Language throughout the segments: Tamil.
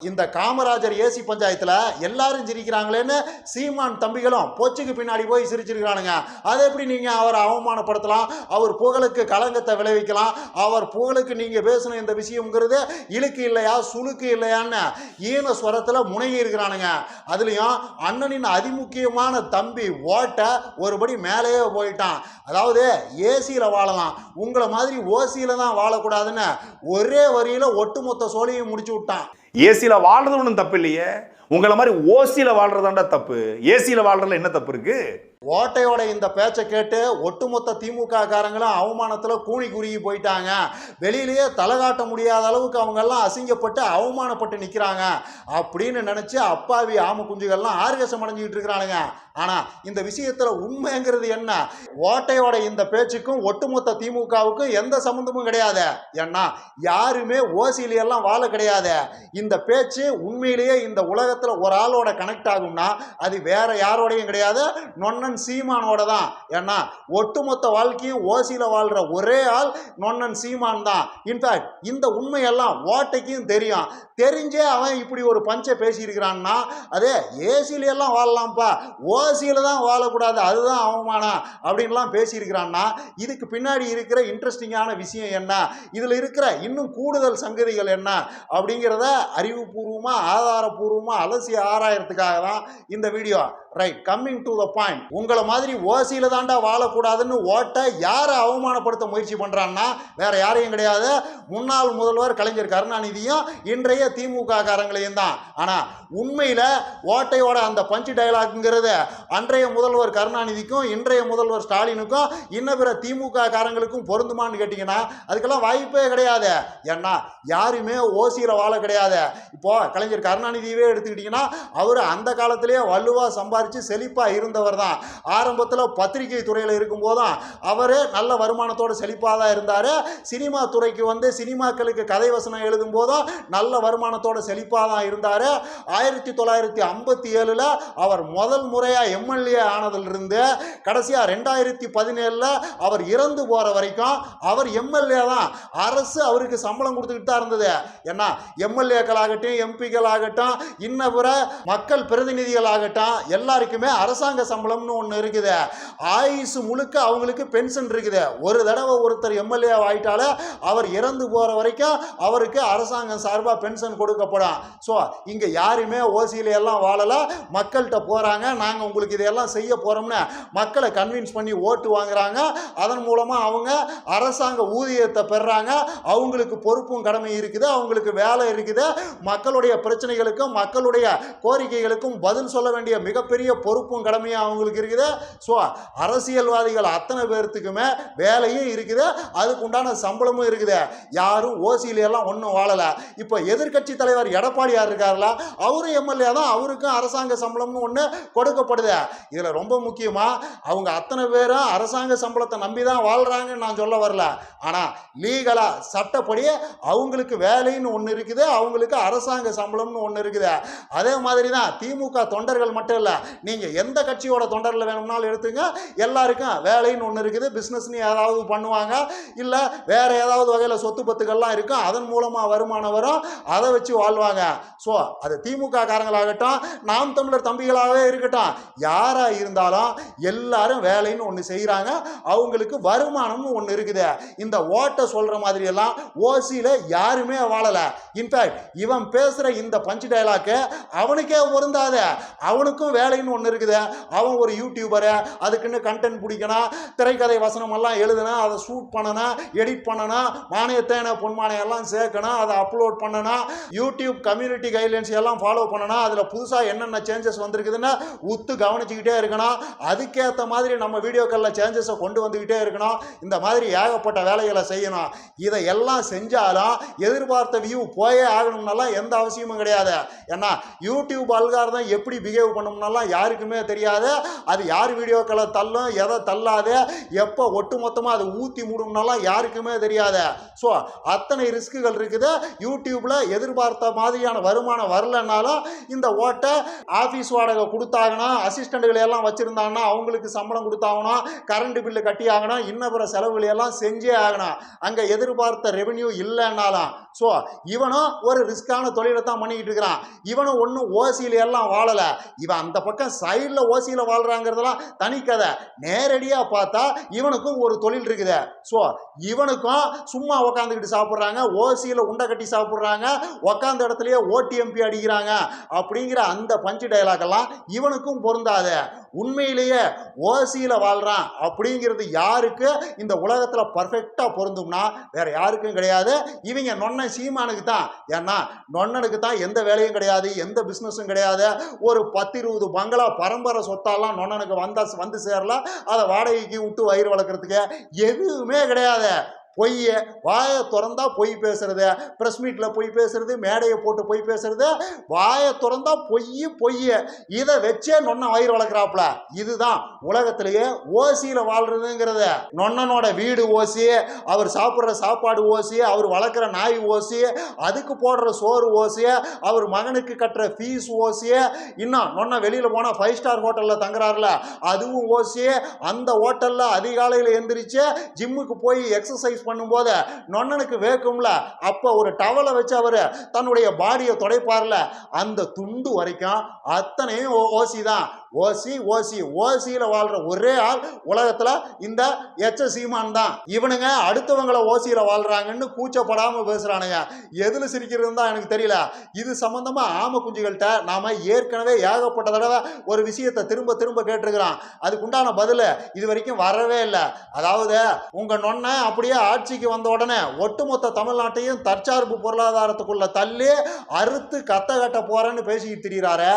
இந்த காமராஜர் ஏசி பஞ்சாயத்துல எல்லாரும் சிரிக்கிறாங்களேன்னு சீமான் தம்பிகளும் பொச்சுக்கு பின்னாடி போய் சிரிச்சிருக்கிறானுங்க. அதை எப்படி நீங்க அவரை அவமானப்படுத்தலாம், அவர் புகழுக்கு களங்கத்தை விளைவிக்கலாம், அவர் புகழுக்கு நீங்க பேசின இந்த விஷயம்ங்கிறது இழுக்கு இல்லையா சுழுக்கு இல்லையான்னு ஈன ஸ்வரத்துல முனைகி இருக்கிறானுங்க. அதுலயும் அண்ணனின் அதிமுக்கியமான தம்பி ஓட்ட ஒருபடி மேலேயே போயிட்டான். அதாவது ஏசியில வாழலாம், உங்களை மாதிரி ஓசியில தான் வாழக்கூடாதுன்னு ஒரே வரியில ஒட்டுமொத்த சோழியும் முடிச்சு விட்டான். ஏசியில வாழ்றது ஒன்றும் தப்பு இல்லையே, உங்களை மாதிரி ஓசியில வாழ்றதாண்டா தப்பு. ஏசியில வாழ்றதுல என்ன தப்பு இருக்கு? ஓட்டையோட இந்த பேச்சை கேட்டு ஒட்டுமொத்த திமுக காரங்களும் அவமானத்துல கூணி குறுகி போயிட்டாங்க. வெளியிலேயே தலை காட்ட முடியாத அளவுக்கு அவங்க எல்லாம் அசிங்கப்பட்டு அவமானப்பட்டு நிக்கிறாங்க அப்படின்னு நினைச்சு அப்பாவி ஆம குஞ்சுகள்லாம் ஆர்கசம் அடைஞ்சிக்கிட்டு இருக்கிறானுங்க. ஆனா இந்த விஷயத்துல உண்மைங்கிறது என்ன? ஓட்டையோட இந்த பேச்சுக்கும் ஒட்டுமொத்த திமுகவுக்கும் எந்த சம்பந்தமும் கிடையாது. ஏன்னா யாருமே ஓசியில வாழ கிடையாது. இந்த பேச்சு உண்மையிலேயே இந்த உலகத்துல ஒரு ஆளோட கனெக்ட் ஆகும்னா அது வேற யாரோடையும் கிடையாது, நொன்னன் சீமானோட தான். ஏன்னா ஒட்டுமொத்த வாழ்க்கையும் ஓசியில வாழ்ற ஒரே ஆள் நொன்னன் சீமான் தான். இன்ஃபேக்ட் இந்த உண்மையெல்லாம் ஓட்டைக்கும் தெரியும். தெரிஞ்சே அவன் இப்படி ஒரு பஞ்சை பேசி இருக்கிறான்னா அதே ஏசியில எல்லாம் வாழலாம்ப்பா, ஓசியில தான் வாழக்கூடாது, அதுதான் அவமானம் அப்படின்லாம் பேசியிருக்கிறான்னா இதுக்கு பின்னாடி இருக்கிற இன்ட்ரெஸ்டிங்கான விஷயம் என்ன, இதுல இருக்கிற இன்னும் கூடுதல் சங்கதிகள் என்ன அப்படிங்கிறத அறிவுபூர்வமா ஆதாரபூர்வமா அலசி ஆராயறதுக்காக தான் இந்த video. Right, coming to the point. உங்களை மாதிரி ஓசியில தாண்டா வாழக்கூடாதுன்னு ஓட்ட யாரை அவமானப்படுத்த முயற்சி பண்றான்னா வேற யாரையும் கிடையாது, முன்னாள் முதல்வர் கலைஞர் கருணாநிதியும் இன்றைய திமுக காரங்களையும் தான். ஆனா உண்மையில ஓட்டையோட அந்த பஞ்சு டயலாக்ங்கிறது அன்றைய முதல்வர் கருணாநிதிக்கும் இன்றைய முதல்வர் ஸ்டாலினுக்கும் இன்னும் பிற திமுக காரங்களுக்கும் பொருந்துமான்னு கேட்டீங்கன்னா அதுக்கெல்லாம் வாய்ப்பே கிடையாது. ஏன்னா யாருமே ஓசியில வாழ கிடையாது. இப்போ கலைஞர் கருணாநிதியவே எடுத்துக்கிட்டீங்கன்னா அவர் அந்த காலத்திலேயே வலுவா சம்பாரிச்சு செழிப்பா இருந்தவர் தான். ஆரம்பத்தில் பத்திரிகை துறையில் இருக்கும் போதும் அவரு நல்ல வருமானத்தோட செழிப்பா தான் இருந்தாரு. சினிமா துறைக்கு வந்து சினிமாக்களுக்கு கதை வசனம் எழுதும் போதும் நல்ல வருமானத்தோட செழிப்பா தான் இருந்தாரு. 1957 அவர் முதல் முறையா எம்எல்ஏ ஆனதிலிருந்து கடைசியா 2017 அவர் இறந்து போற வரைக்கும் அவர் எம்எல்ஏ தான். அரசு அவருக்கு சம்பளம் கொடுத்துக்கிட்டு தான் இருந்தது. ஏன்னா எம்எல்ஏக்கள் ஆகட்டும் எம்பிக்கள் ஆகட்டும் இன்ன பிற மக்கள் பிரதிநிதிகள் ஆகட்டும் எல்லாருக்குமே அரசாங்க சம்பளம்னு ஒன்று இருக்குது. ஆயுசு முழுக்க அவங்களுக்கு பென்ஷன் இருக்குது. ஒரு தடவை ஒருத்தர் எம்எல்ஏ ஆயிட்டால அவர் இறந்து போற வரைக்கும் அவருக்கு அரசாங்கம் சார்பா பென்ஷன் கொடுக்கப்படும். ஸோ இங்க யாருமே ஓசியில எல்லாம் வாழல. மக்கள்கிட்ட போறாங்க, நாங்க உங்களுக்கு இதெல்லாம் செய்ய போறோம்னு மக்களை கன்வின்ஸ் பண்ணி ஓட்டு வாங்குறாங்க. அதன் மூலமா அவங்க அரசாங்க ஊதியத்தை பெறாங்க. அவங்களுக்கு பொறுப்பும் கடமை இருக்குது, அவங்களுக்கு வேலை இருக்குது. மக்களுடைய பிரச்சனைகளுக்கும் மக்களுடைய கோரிக்கைகளுக்கும் பதில் சொல்ல வேண்டிய மிகப்பெரிய பொறுப்பும் கடமையும் அவங்களுக்கு இருக்குது. ஸோ அரசியல்வாதிகள் அத்தனை பேர்த்துக்குமே வேலையும் இருக்குது, அதுக்கு உண்டான சம்பளமும் இருக்குது. யாரும் ஓசியில எல்லாம் ஒன்றும் வாழல. இப்போ எதிர்கட்சி தலைவர் எடப்பாடியார் இருக்காருல, அவரும் எம்எல்ஏ தான், அவருக்கும் அரசாங்க சம்பளம்னு ஒன்று கொடுக்கப்படுது. இதுல ரொம்ப முக்கியமா அவங்க அத்தனை பேரும் அரசாங்க சம்பளத்தை நம்பி தான் வாழ்றாங்கன்னு நான் சொல்ல வரல. ஆனா லீகலா சட்டப்படி அவங்களுக்கு வேலைன்னு ஒன்று இருக்குது, அவங்களுக்கு அரசாங்க சம்பளம்னு ஒன்று இருக்குது. அதே மாதிரி தான் திமுக தொண்டர்கள் மட்டும் இல்ல, நீங்க எந்த கட்சியோட தொண்டர்கள் வேணும்னாலும் எடுத்துங்க, எல்லாருக்கும் வேலைன்னு ஒன்று இருக்குது. பிசினஸ்னு ஏதாவது பண்ணுவாங்க, இல்ல வேற ஏதாவது வகையில் சொத்து பத்துக்கள்லாம் இருக்கும், அதன் மூலமா வருமானம் வரும், அதை வச்சு வாழ்வாங்க. ஸோ அது திமுக காரங்களாகட்டும் நாம் தமிழர் தம்பிகளாகவே இருக்கட்டும், யாரா இருந்தாலும் எல்லாரும் வேலைன்னு ஒன்று செய்யறாங்க, அவங்களுக்கு வருமானம்னு ஒன்று இருக்குது. இந்த ஓட்ட சொல்ற மாதிரி எல்லாம் ஓசியில யாருமே வாழல. இன்ஃபேக்ட் இவன் பேசுற இந்த பஞ்சு டயலாக் அவனுக்கே பொருந்தாத. அவனுக்கும் வேலைன்னு ஒன்று இருக்குது. அவன் ஒரு யூடியூபரு, அதுக்குன்னு கண்டென்ட் பிடிக்கணும், திரைக்கதை வசனம் எல்லாம் எழுதணும், அதை ஷூட் பண்ணணும், எடிட் பண்ணணும், மானியத்தேன பொன்மானையெல்லாம் சேர்க்கணும், அதை அப்லோட் பண்ணணும், யூடியூப் கம்யூனிட்டி கைட்லைன்ஸ் எல்லாம் ஃபாலோ பண்ணணும், அதில் புதுசாக என்னென்ன சேஞ்சஸ் வந்திருக்குதுன்னு உத்து கவனிச்சுக்கிட்டே இருக்கணும். அதுக்கேற்ற மாதிரி நம்ம வீடியோக்களில் சேஞ்சஸை கொண்டு வந்துக்கிட்டே இருக்கணும். இந்த மாதிரி ஏகப்பட்ட வேலைகளை செய்யணும். இதை எல்லாம் செஞ்சாலும் எதிர்பார்த்த வியூ போயே ஆகணும்னாலாம் எந்த அவசியமும் கிடையாது. ஏன்னா யூடியூப் அல்காரிதம் எப்படி பிஹேவ் பண்ணணும்னாலாம் யாருக்குமே தெரியாது. அது யார் வீடியோக்களை தள்ளும் எதை தள்ளாது எப்போ ஒட்டுமொத்தமாக அதை ஊற்றி மூடும்னாலாம் யாருக்குமே தெரியாது. ஸோ அத்தனை ரிஸ்க்குகள் இருக்குது. யூடியூப்ல எதிர்பார்த்த மாதிரியான வருமானம் வரலன்னாலும் இந்த ஓட்டை ஆஃபீஸ் வாடகை கொடுத்தாங்கன்னா, அசிஸ்டண்ட்டுகளை எல்லாம் வச்சிருந்தாங்கன்னா அவங்களுக்கு சம்பளம் கொடுத்தாகணும், கரண்ட் பில்லு கட்டி ஆகணும், இன்ன பிற செலவுகளை எல்லாம் செஞ்சே ஆகணும். அங்கே எதிர்பார்த்த ரெவென்யூ இல்லைன்னாலும் ஸோ இவனும் ஒரு ரிஸ்கான தொழிலை தான் பண்ணிக்கிட்டு இருக்கிறான். இவனும் ஒன்றும் ஓசியில எல்லாம் வாழல. இவன் அந்த பக்கம் சைடில் ஓசியில வாழ்றாங்கிறதெல்லாம் தனி கதை. நேரடியாக பார்த்தா இவனுக்கும் ஒரு தொழில் இருக்குது. ஸோ இவனுக்கும் சும்மா உக்காந்துக்கிட்டு சாப்பிட்றாங்க, ஓசியில உண்டை கட்டி சாப்பிட்றாங்க, உக்காந்த இடத்துலயே ஓடிஎம்பி அடிக்கிறாங்க அப்படிங்கிற அந்த பஞ்சு டைலாக் எல்லாம் இவனுக்கும் பொருந்தாது. உண்மையிலேயே ஓசியில வாழ்றான் அப்படிங்கிறது யாருக்கு இந்த உலகத்துல பர்ஃபெக்டா பொருந்தும்னா வேற யாருக்கும் கிடையாது. இவங்க நொண்ணன் சீமானுக்கு தான். ஏன்னா நொண்ணனுக்கு தான் எந்த வேலையும் கிடையாது, எந்த பிசினஸும் கிடையாது. ஒரு 10-20 பங்களா பரம்பரை சொத்தாலாம் நொண்ணனுக்கு வந்து சேரல. அதை வாடகைக்கு விட்டு வயிறு வளர்க்கறதுக்கு எதுவுமே கிடையாது. பொய், வாயை திறந்தா பொய் பேசுறது, ப்ரெஸ் மீட்டில் பொய் பேசுறது, மேடையை போட்டு பொய் பேசுறது, வாயை திறந்தா பொய். இதை வச்சே நொன்ன வயிறு வளர்க்குறாப்புல. இதுதான் உலகத்திலேயே ஓசியில் வாழ்றதுங்கிறது. நொன்னனோட வீடு ஓசி, அவர் சாப்பிட்ற சாப்பாடு ஓசி, அவர் வளர்க்குற நாய் ஓசி, அதுக்கு போடுற சோறு ஓசி, அவர் மகனுக்கு கட்டுற ஃபீஸ் ஓசி, இன்னும் நொன்ன வெளியில் போனால் 5 ஸ்டார் ஹோட்டலில் தங்குறாருல அதுவும் ஓசி. அந்த ஹோட்டலில் அதிகாலையில் எந்திரிச்சு ஜிம்முக்கு போய் எக்ஸசைஸ் பண்ணும்போது நொண்ணனுக்கு வேக்கும்ல, அப்போ ஒரு டவலை வச்சு அவர் தன்னுடைய பாடியை துடைப்பார்ல, அந்த துண்டு வரைக்கும் அத்தனையும் ஓசி தான். ஓசியில வாழ்ற ஒரே ஆள் உலகத்துல இந்த எச்ச சீமான் தான். இவனுங்க அடுத்தவங்களை ஓசியில வாழ்றாங்கன்னு கூச்சப்படாம பேசுறானுங்க. எதுல சிரிக்கிறது தான் எனக்கு தெரியல. இது சம்பந்தமா ஆம குஞ்சுகள்கிட்ட நாம ஏற்கனவே ஏகப்பட்ட தடவை ஒரு விஷயத்தை திரும்ப கேட்டிருக்கிறோம். அதுக்குண்டான பதில் இது வரைக்கும் வரவே இல்லை. அதாவது உங்க நொன்ன அப்படியே ஆட்சிக்கு வந்த உடனே ஒட்டுமொத்த தமிழ்நாட்டையும் தற்சார்பு பொருளாதாரத்துக்குள்ள தள்ளி அறுத்து கட்ட போறேன்னு பேசிக்கிட்டு திரிகிறாரு.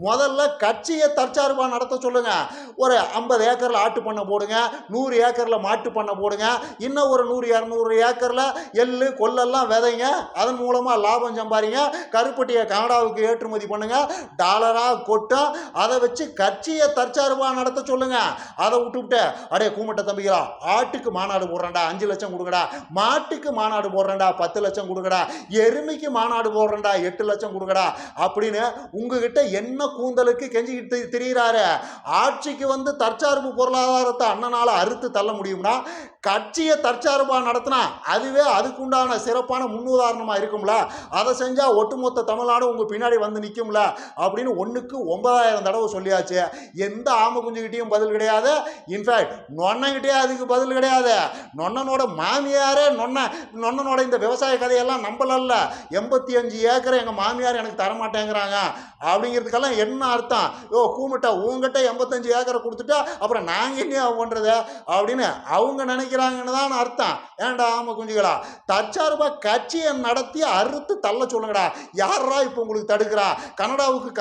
முதல்ல கட்சியை தற்சார்பா நடத்த சொல்லுங்க. ஒரு 50 ஏக்கர்ல ஆட்டு பண்ண போடுங்க, 100 ஏக்கர்ல மாட்டு பண்ண போடுங்க, இன்னும் ஒரு 100-200 ஏக்கர்ல எள்ளு கொள்ளெல்லாம் விதைங்க, அதன் மூலமா லாபம் சம்பாதிங்க, கருப்பட்டியை கனடாவுக்கு ஏற்றுமதி பண்ணுங்க, டாலரா கொட்டும். அதை வச்சு கட்சியை தற்சார்பா நடத்த சொல்லுங்க. அதை விட்டுவிட்டு அடே கூமட்ட தம்பிகளா, ஆட்டுக்கு மாநாடு போடுறேன்டா 5 லட்சம் கொடுக்கடா, மாட்டுக்கு மாநாடு போடுறேன்டா 10 லட்சம் கொடுக்கடா, எருமைக்கு மாநாடு போடுறேன்டா 8 லட்சம் கொடுக்கடா அப்படின்னு உங்ககிட்ட என்ன கூந்தலுக்கு கெஞ்சிக்கிட்டு திரிகிறாரு. ஆட்சிக்கு வந்து தற்சார்பு பொருளாதாரத்தை அண்ணனால அறுத்து தள்ள முடியும்னா கட்சியை தற்சார்பா நடத்தினா அதுவே அதுக்குண்டான சிறப்பான முன்னுதாரணமா இருக்கும்ல. அதை செஞ்சா ஒட்டுமொத்த தமிழ்நாடு உங்க பின்னாடி வந்து நிற்கும்ல அப்படின்னு 1க்கு 9000 தடவை சொல்லியாச்சு. எந்த ஆம குஞ்சுகிட்டையும் பதில் கிடையாது. இன்ஃபேக்ட் நொன்னங்கிட்டே அதுக்கு பதில் கிடையாது. நொன்னனோட மாமியாரே நொன்னனோட இந்த விவசாய கதையெல்லாம் நம்பலல்ல. 85 ஏக்கரை எங்க மாமியார் எனக்கு தரமாட்டேங்கிறாங்க அப்படிங்கிறதுக்கெல்லாம் என்ன அர்த்தம்? கூமிட்டா உங்ககிட்ட 85 ஏக்கரை கொடுத்துட்டா அப்புறம் நாங்கள் என்ன பண்றது அப்படின்னு அவங்க நினைக்கிறாங்கன்னு தான் அர்த்தம். ஏன்டா ஆமா குஞ்சுகளா, தற்சார்பா கட்சியை நடத்தி அறுத்து தள்ள சொல்லுங்கடா. யாரா இப்போ உங்களுக்கு தடுக்கிறா? கனடாவுக்கு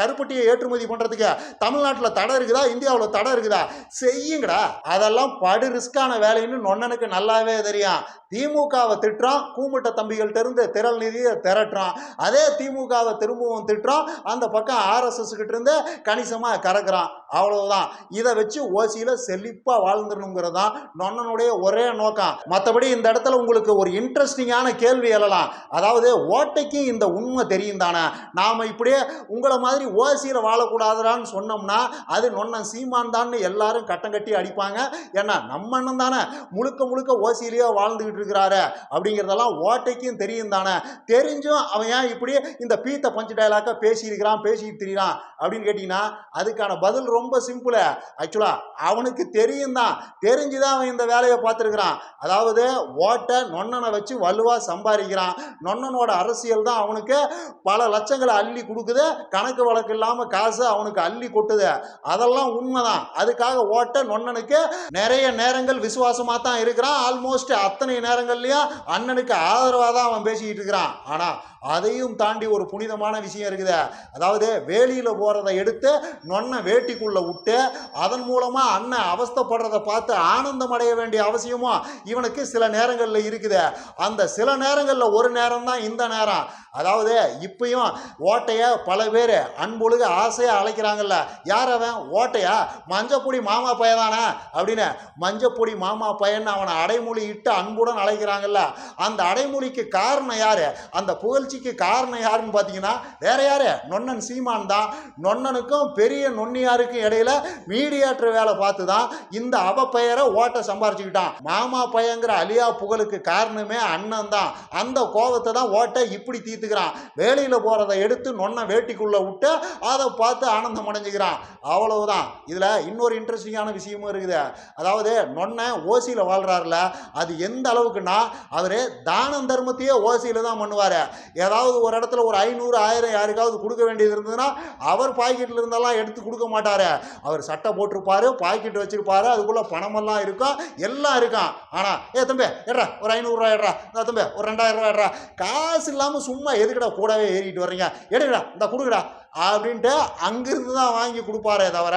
கருப்பட்டியை ஏற்றுமதி பண்றதுக்கு தமிழ்நாட்டில் தடை இருக்குதா, இந்தியாவில் தடை இருக்குதா? செய்யுங்கடா. அதெல்லாம் படு ரிஸ்கான வேலைன்னு நொன்னனுக்கு நல்லாவே தெரியும். திமுகவை திட்டுறான், கூமிட்ட தம்பிகள் இருந்து திரள் நிதியை திரட்டுறான். அதே திமுகவை திரும்பவும் திட்டுறான், அந்த பக்கம் ஆர்எஸ்எஸ் கிட்ட இருந்து கணிசமாக கறக்குறான். அவ்வளவுதான். இதை வச்சு ஓசியில செழிப்பா வாழ்ந்துடணுங்கிறது தான் நொன்னனுடைய ஒரே நோக்கம். மற்றபடி இந்த இடத்துல உங்களுக்கு ஒரு இன்ட்ரெஸ்டிங்கான கேள்வி எழலாம். அதாவது ஓட்டைக்கு இந்த உண்மை தெரியும் தானே, நாம இப்படியே உங்களை மாதிரி ஓசியில வாழக்கூடாதுடான்னு சொன்னோம்னா அது நொன்னன் சீமான் தான் எல்லாரும் கட்டம் கட்டி அடிப்பாங்க. ஏன்னா நம்ம அண்ணன் தானே முழுக்க ஓசியிலேயே வாழ்ந்துகிட்டு இருக்கிறாரு அப்படிங்கிறதெல்லாம் ஓட்டைக்கும் தெரியும் தானே. தெரிஞ்சும் அவன் ஏன் இப்படி இந்த பீத்த பஞ்சு டயலாக்க பேசிட்டு திரிகிறான் அப்படின்னு கேட்டீங்கன்னா அதுக்கான பதில் ரொம்ப சிம்பிள். ஆக்சுவலா அவனுக்கு தெரியும் தான், தெரிஞ்சுதான் அவன் இந்த வேலையை பார்த்துருக்கிறான். அதாவது ஓட்டை நொன்னனை வச்சு வலுவா சம்பாதிக்கிறான். நொன்னனோட அரசியல் தான் அவனுக்கு பல லட்சங்களை அள்ளி கொடுக்குது. கணக்கு வழக்கு இல்லாம காசு அவனுக்கு அள்ளி கொட்டுது. அதெல்லாம் உண்மைதான். அதுக்காக ஓட்டை நொன்னனுக்கு நிறைய நேரங்கள் விசுவாசமா தான் இருக்கிறான். ஆல்மோஸ்ட் அத்தனை நேரங்கள்லயும் அண்ணனுக்கு ஆதரவாக தான் அவன் பேசிக்கிட்டு இருக்கிறான். ஆனா அதையும் தாண்டி ஒரு புனிதமான விஷயம் இருக்குது. அதாவது வேலியில போறதை எடுத்து நொன்ன வேட்டிக்குள்ள விட்டு அதன் மூலமா அண்ணன் அவஸ்தைப்படுறதை பார்த்து ஆனந்தம் அடைய வேண்டிய அவசியமும் இவனுக்கு சில நேரங்கள்ல இருக்குது. அந்த சில நேரங்கள்ல ஒரு நேரம் தான் இந்த நேரம். அதாவது இப்பயும் ஓட்டைய பல பேர் அன்பொழுக ஆசையா அழைக்கிறாங்கல்ல. யார் அவன்? ஓட்டையா? மஞ்சப்பொடி மாமா பையதானே அப்படின்னு மஞ்சப்பொடி மாமா பையன் அவனை அடைமொழி இட்டு அன்புடன் அழைக்கிறாங்கல்ல. அந்த அடைமொழிக்கு காரணம் யாரு? அந்த புகழ்ச்சிக்கு காரணம் யாருன்னு பார்த்தீங்கன்னா வேற யாரு? நொன்னன் சீமான் தான். நொன்னனுக்கும் பெரிய நொன்னியாருக்கும் இடையில மீடியேட்டர் வேலை பார்த்து தான் இந்த அவ பெயரை ஓட்டை சம்பாரிச்சு வச்சுக்கிட்டான். மாமா பையங்கிற அலியா புகழுக்கு காரணமே அண்ணன் தான். அந்த கோபத்தை தான் ஓட்டை இப்படி தீர்த்துக்கிறான். வேலையில போறதை எடுத்து நொன்ன வேட்டிக்குள்ள விட்டு அதை பார்த்து ஆனந்தம் அடைஞ்சுக்கிறான். அவ்வளவுதான். இதுல இன்னொரு இன்ட்ரெஸ்டிங்கான விஷயமும் இருக்குது. அதாவது நொன்ன ஓசியில வாழ்றாருல, அது எந்த அளவுக்குன்னா அவரு தானம் தர்மத்தையே ஓசியில தான் பண்ணுவாரு. ஏதாவது ஒரு இடத்துல ஒரு 500 1000 யாருக்காவது கொடுக்க வேண்டியது இருந்ததுன்னா அவர் பாக்கெட்ல இருந்தெல்லாம் எடுத்து கொடுக்க மாட்டாரு. அவர் சட்டை போட்டிருப்பாரு, பாக்கெட் வச்சிருப்பாரு, அதுக்குள்ள பணமெல்லாம் இருக்கும், எல்லாம் இருக்கும். ஆனா தம்பி எட்ரா ஒரு 500 ரூபாய் எட்ரா, தம்பி ஒரு 2000 ரூபாய் எட்ரா, காசு இல்லாம சும்மா எதுக்குடா கூடவே ஏறிட்டு வர்றீங்க, எடுக்கடா இந்த கொடுக்குடா அப்படின்ட்டு அங்கிருந்து தான் வாங்கி கொடுப்பாரே தவிர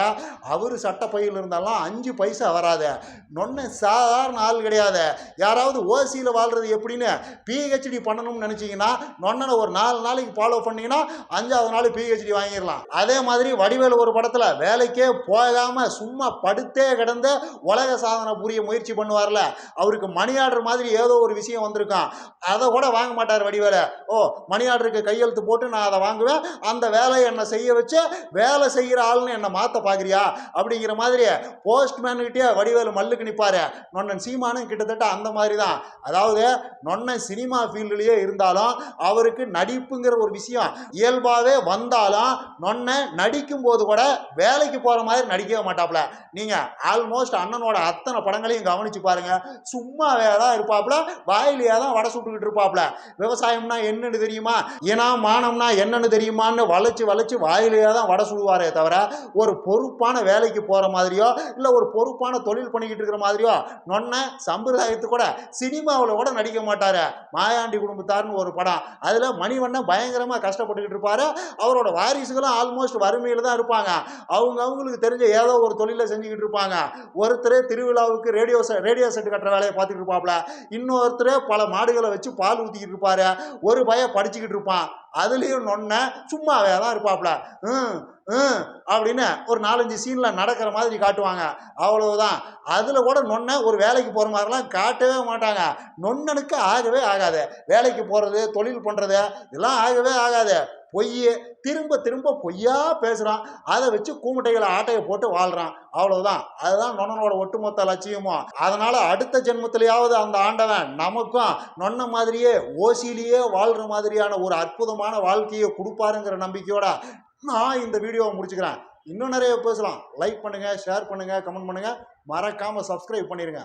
அவர் சட்டை பையில் இருந்தாலும் 5 பைசா வராது. நொன்ன சாதாரண ஆள் கிடையாது. யாராவது ஓசியில் வாழ்றது எப்படின்னு பிஹெச்டி பண்ணணும்னு நினச்சிங்கன்னா நொன்னனை ஒரு 4 நாளைக்கு ஃபாலோ பண்ணிங்கன்னா 5ஆவது நாள் பிஹெச்டி வாங்கிடலாம். அதே மாதிரி வடிவேலு ஒரு படத்தில் வேலைக்கே போகாமல் சும்மா படுத்தே கிடந்து உலக சாதனை புரிய முயற்சி பண்ணுவார்ல, அவருக்கு மணி ஆர்டர் மாதிரி ஏதோ ஒரு விஷயம் வந்திருக்கான், அதை கூட வாங்க மாட்டார் வடிவேலு. மணி ஆர்டருக்கு கையெழுத்து போட்டு நான் அதை வாங்குவேன், அந்த வேலையை என்னை செய்ய வச்சு வேலை செய்கிற ஆள்னு என்னை மாற்ற பார்க்குறியா அப்படிங்கிற மாதிரி போஸ்ட்மேன்கிட்டே வடிவேலு மல்லுக்கு நிற்பாரு. நொன்னன் சீமானும் கிட்டத்தட்ட அந்த மாதிரி தான். அதாவது நொன்னன் சினிமா ஃபீல்டுலேயே இருந்தாலும் அவருக்கு நடிப்புங்கிற ஒரு விஷயம் இயல்பாகவே வந்தாலும் நொன்ன நடிக்கும் போது கூட வேலைக்கு போகிற மாதிரி நடிக்கவே மாட்டாப்புல. நீங்கள் ஆல்மோஸ்ட் அண்ணனோட அத்தனை படங்களையும் கவனிச்சு பாருங்க, சும்மாவே தான் இருப்பாப்புல, வாயிலேயே தான் வடை சுட்டுக்கிட்டு இருப்பாப்புல. விவசாயம்னா என்னன்னு தெரியுமா, இனம் மானம்னா என்னன்னு தெரியுமான்னு வளைச்சு வாயிலேயே தான் வடை சுடுவாரே தவிர ஒரு பொறுப்பான வேலைக்கு போற மாதிரியோ இல்ல ஒரு பொறுப்பான தொழில் பண்ணிக்கிட்டு இருக்கிற மாதிரியோ நொன்ன சம்பிரதாயத்து கூட சினிமாவில் கூட நடிக்க மாட்டாரு. மாயாண்டி குடும்பத்தார்னு ஒரு படம், அதுல மணிவண்ணன் பயங்கரமா கஷ்டப்பட்டுக்கிட்டு இருப்பாரு. அவரோட வாரிசுகளும் ஆல்மோஸ்ட் வறுமையில தான் இருப்பாங்க. அவங்களுக்கு தெரிஞ்ச ஏதோ ஒரு தொழிலை செஞ்சுக்கிட்டு இருப்பாங்க. ஒருத்தர் திருவிழாவுக்கு ரேடியோ செட் கட்டுற வேலையை பார்த்துட்டு இருப்பாப்ல, இன்னொருத்தர் பல மாடுகளை வச்சு பால் ஊத்திக்கிட்டு இருப்பாரு, ஒரு பையன் படிச்சுக்கிட்டு இருப்பான். அதுலயும் நொன்ன சும்மாவே தான் இருப்பாப்ல, அப்படின்னு ஒரு 4-5 சீன்ல நடக்கிற மாதிரி காட்டுவாங்க. அவ்வளவுதான். அதுல கூட நொன்ன ஒரு வேலைக்கு போற மாதிரிலாம் காட்டவே மாட்டாங்க. நொன்னனுக்கு ஆகவே ஆகாது. வேலைக்கு போறது தொழில் பண்றது இதெல்லாம் ஆகவே ஆகாது. பொய்யே திரும்ப பொய்யா பேசுறான், அதை வச்சு கூமுட்டைகளை ஆட்டையை போட்டு வாழ்றான். அவ்வளவுதான். அதுதான் நொன்னனோட ஒட்டுமொத்த லட்சியமும். அதனால அடுத்த ஜென்மத்திலேயாவது அந்த ஆண்டவன் நமக்கும் நொன்ன மாதிரியே ஓசியிலேயே வாழ்ற மாதிரியான ஒரு அற்புதமான வாழ்க்கையை கொடுப்பாருங்கிற நம்பிக்கையோட நான் இந்த வீடியோவை முடிச்சுக்கிறேன். இன்னும் நிறைய பேசலாம். லைக் பண்ணுங்க, ஷேர் பண்ணுங்க, கமெண்ட் பண்ணுங்க, மறக்காம சப்ஸ்கிரைப் பண்ணிருங்க.